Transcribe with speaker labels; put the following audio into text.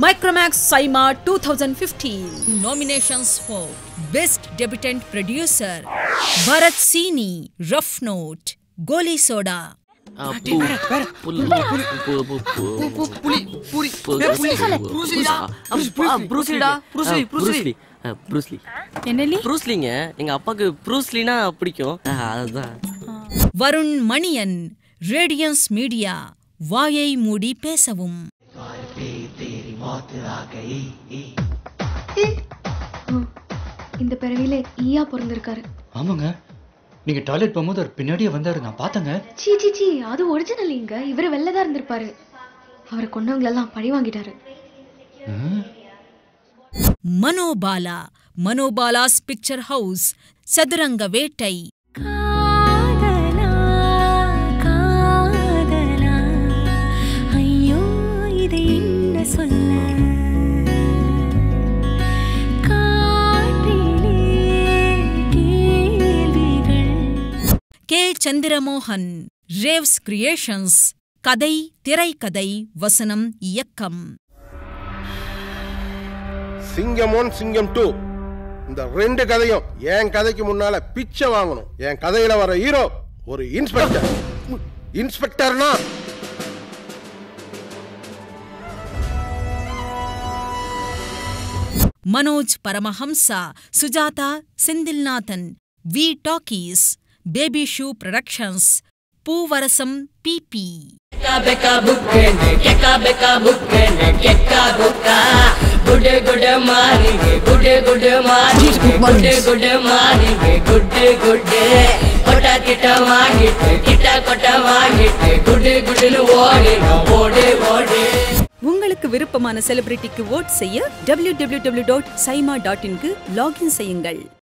Speaker 1: Micromax Saima 2015 nominations for Best Debutant Producer Bharat Sini, Rough Note, Goli Soda.
Speaker 2: எங்க அப்பாக்கு ப்ரூஸ்லினா பிடிக்கும் அதுதான்.
Speaker 1: Varun Maniyan, radians media, வாயை மூடி பேசவும்.
Speaker 3: இந்த பிறவியில ஈயா பிறந்திருக்காரு.
Speaker 4: ஆமாங்க, நீங்க டாய்லெட் போகும்போது அவர் பின்னாடியே வந்தாரு, நான் பார்த்தேங்க.
Speaker 3: சீ சீ சீ, அது ஒரிஜினல். இங்க இவரு வெள்ளதா இருந்திருப்பாரு. அவரை கொண்டவங்களெல்லாம் பழி வாங்கிட்டாரு.
Speaker 1: மனோபாலா, மனோபாலாஸ் பிக்சர் ஹவுஸ், சதுரங்க வேட்டை. கே சந்திரமோகன், ரேவ்ஸ் கிரியேஷன்ஸ், கதை, திரைக்கதை, வசனம், இயக்கம்.
Speaker 5: சிங்கம் 1 சிங்கம் 2 இந்த ரெண்டு கதையும் என் கதைக்கு முன்னால பிச்சை வாங்கணும். என் கதையில வர ஹீரோ ஒரு இன்ஸ்பெக்டர். இன்ஸ்பெக்டர்னா
Speaker 1: Manoj Paramahamsa, Sujatha Senthilnathan, V talkies, baby shoe productions, Poovarasam Peepee.
Speaker 6: உங்களுக்கு விருப்பமான செலிபிரிட்டிக்கு ஓட் செய்ய www.saima.in க்கு லாகின் செய்யுங்கள்.